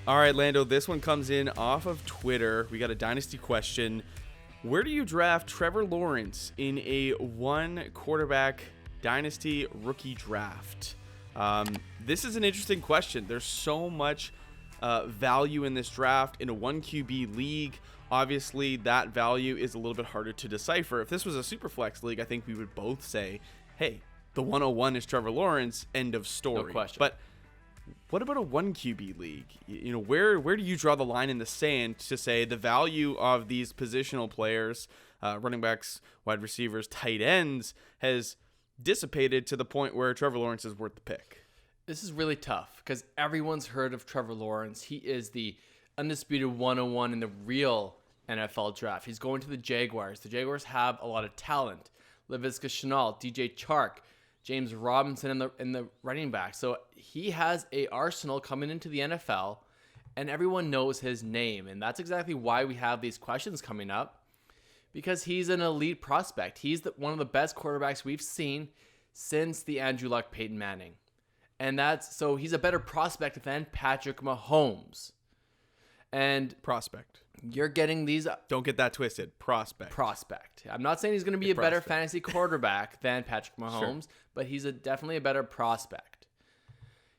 All right, Lando, this one comes in off of Twitter. We got a Dynasty question. Where do you draft Trevor Lawrence in a one quarterback Dynasty Rookie Draft? This is an interesting question. There's so much value in this draft in a 1 QB league. Obviously, that value is a little bit harder to decipher. If this was a Superflex league, I think we would both say, hey, the 101 is Trevor Lawrence, end of story. No question. But what about a 1 QB league? You know, where do you draw the line in the sand to say the value of these positional players, running backs, wide receivers, tight ends, has dissipated to the point where Trevor Lawrence is worth the pick? This is really tough because everyone's heard of Trevor Lawrence. He is the undisputed 101 in the real NFL draft. He's going to the Jaguars. The Jaguars have a lot of talent. Laviska Shenault, DJ Chark, James Robinson in the running back. So he has a arsenal coming into the NFL, and everyone knows his name. And that's exactly why we have these questions coming up, because he's an elite prospect. He's one of the best quarterbacks we've seen since the Andrew Luck, Peyton Manning. And so he's a better prospect than Patrick Mahomes. And Prospect. You're getting these. Don't get that twisted. Prospect. I'm not saying he's going to be a better fantasy quarterback than Patrick Mahomes, but he's definitely a better prospect.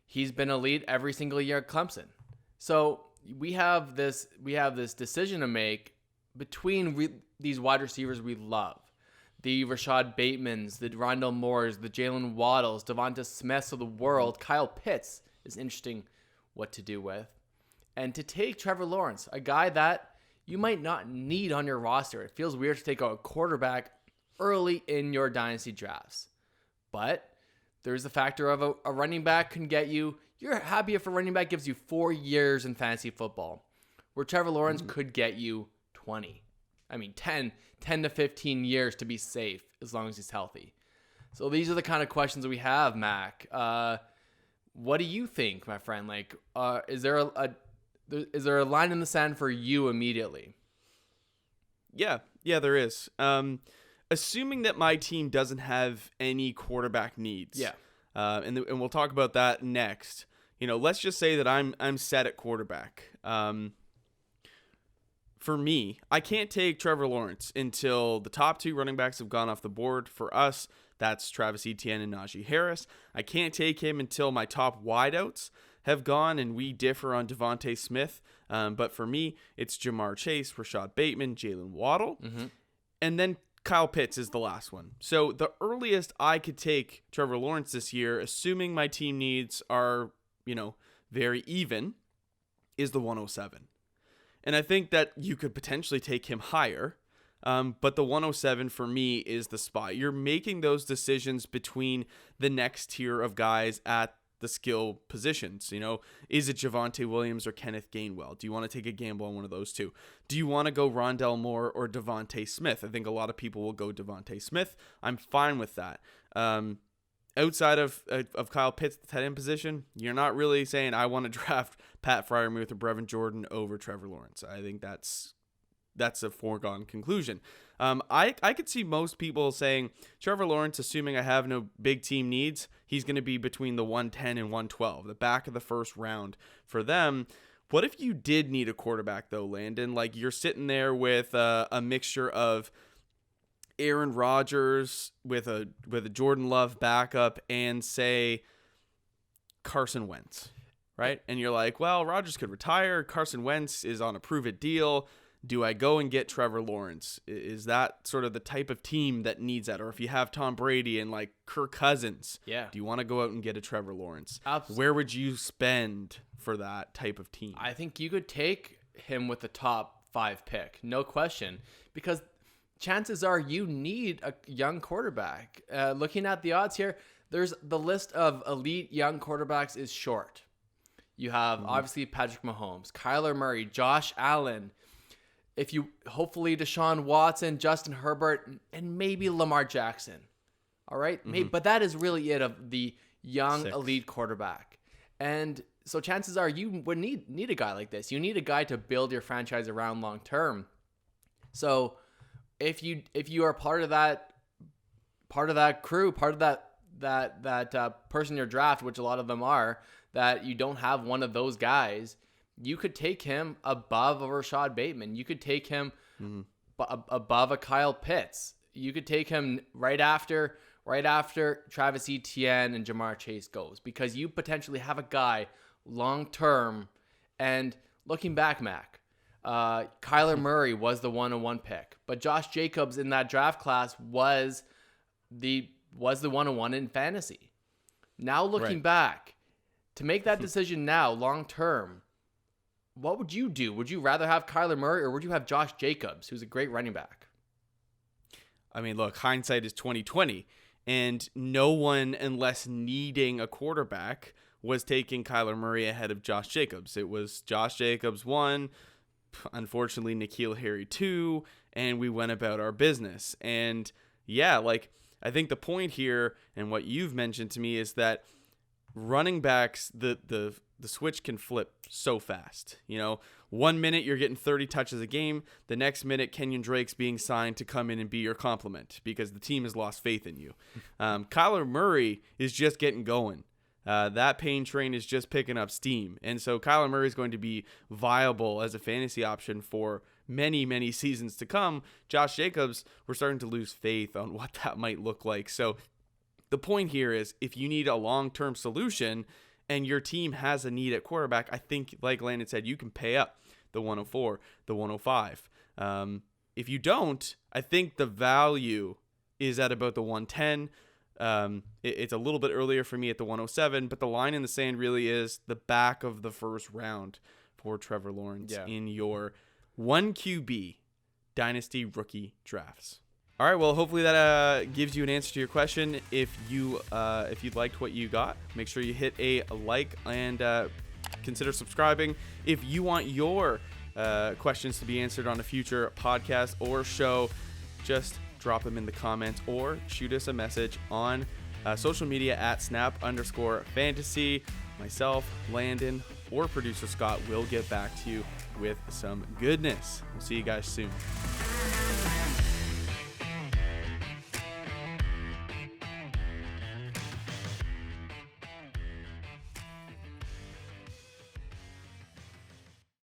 He's been elite every single year at Clemson. So we have this decision to make between these wide receivers we love. The Rashad Batemans, the Rondale Moores, the Jalen Waddles, Devonta Smiths of the world. Kyle Pitts is interesting what to do with. And to take Trevor Lawrence, a guy that you might not need on your roster. It feels weird to take a quarterback early in your dynasty drafts. But there's the factor of a running back can get you. You're happy if a running back gives you 4 years in fantasy football, where Trevor Lawrence could get you 20. I mean, 10 to 15 years to be safe as long as he's healthy. So these are the kind of questions we have, Mac. What do you think, my friend? Like, is there a line in the sand for you immediately? Yeah, there is. Assuming that my team doesn't have any quarterback needs. Yeah. And we'll talk about that next. You know, let's just say that I'm set at quarterback. For me, I can't take Trevor Lawrence until the top 2 running backs have gone off the board. For us, that's Travis Etienne and Najee Harris. I can't take him until my top wideouts have gone, and we differ on Devonta Smith. But for me, it's Jamar Chase, Rashad Bateman, Jalen Waddle. Mm-hmm. And then Kyle Pitts is the last one. So the earliest I could take Trevor Lawrence this year, assuming my team needs are, very even, is the 107. And I think that you could potentially take him higher. But the 107 for me is the spot. You're making those decisions between the next tier of guys at the skill positions. Is it Javonte Williams or Kenneth Gainwell? Do you want to take a gamble on one of those two? Do you want to go Rondale Moore or Devonta Smith? I think a lot of people will go Devonta Smith. I'm fine with that. Outside of Kyle Pitts, the tight end position, you're not really saying I want to draft Pat Freiermuth or Brevin Jordan over Trevor Lawrence. I think that's a foregone conclusion. I could see most people saying Trevor Lawrence, assuming I have no big team needs, he's going to be between the 110 and 112, the back of the first round for them. What if you did need a quarterback though, Landon? Like you're sitting there with a mixture of Aaron Rodgers with a Jordan Love backup and say Carson Wentz, right? And you're like, well, Rodgers could retire. Carson Wentz is on a prove-it deal. Do I go and get Trevor Lawrence? Is that sort of the type of team that needs that? Or if you have Tom Brady and like Kirk Cousins, do you want to go out and get a Trevor Lawrence? Absolutely. Where would you spend for that type of team? I think you could take him with the top 5 pick, no question, because chances are you need a young quarterback. Looking at the odds here, there's the list of elite young quarterbacks is short. You have obviously Patrick Mahomes, Kyler Murray, Josh Allen. If you hopefully Deshaun Watson, Justin Herbert, and maybe Lamar Jackson. All right, maybe, but that is really it of the young elite quarterback. And so chances are you would need a guy like this. You need a guy to build your franchise around long term. So if you are part of that crew, part of that person in your draft, which a lot of them are, that you don't have one of those guys, you could take him above a Rashad Bateman. You could take him above a Kyle Pitts. You could take him right after Travis Etienne and Jamar Chase goes, because you potentially have a guy long term. And looking back, Mac, Kyler Murray was the 101 pick, but Josh Jacobs in that draft class was the 101 in fantasy. Now looking back, to make that decision now long term, what would you do? Would you rather have Kyler Murray, or would you have Josh Jacobs, who's a great running back? I mean, look, hindsight is 20/20, and no one, unless needing a quarterback, was taking Kyler Murray ahead of Josh Jacobs. It was Josh Jacobs 1, unfortunately N'Keal Harry 2, and we went about our business. And yeah, like, I think the point here, and what you've mentioned to me, is that running backs, the switch can flip so fast. 1 minute you're getting 30 touches a game. The next minute, Kenyon Drake's being signed to come in and be your complement because the team has lost faith in you. Kyler Murray is just getting going. That pain train is just picking up steam. And so Kyler Murray is going to be viable as a fantasy option for many, many seasons to come. Josh Jacobs, we're starting to lose faith on what that might look like. So the point here is, if you need a long-term solution and your team has a need at quarterback, I think, like Landon said, you can pay up the 104, the 105. If you don't, I think the value is at about the 110. It's a little bit earlier for me at the 107, but the line in the sand really is the back of the first round for Trevor Lawrence in your 1 QB Dynasty Rookie Drafts. All right, well, hopefully that gives you an answer to your question. If you liked what you got, make sure you hit a like and consider subscribing. If you want your questions to be answered on a future podcast or show, just drop them in the comments or shoot us a message on social media at snap_fantasy. Myself, Landon, or producer Scott will get back to you with some goodness. We'll see you guys soon.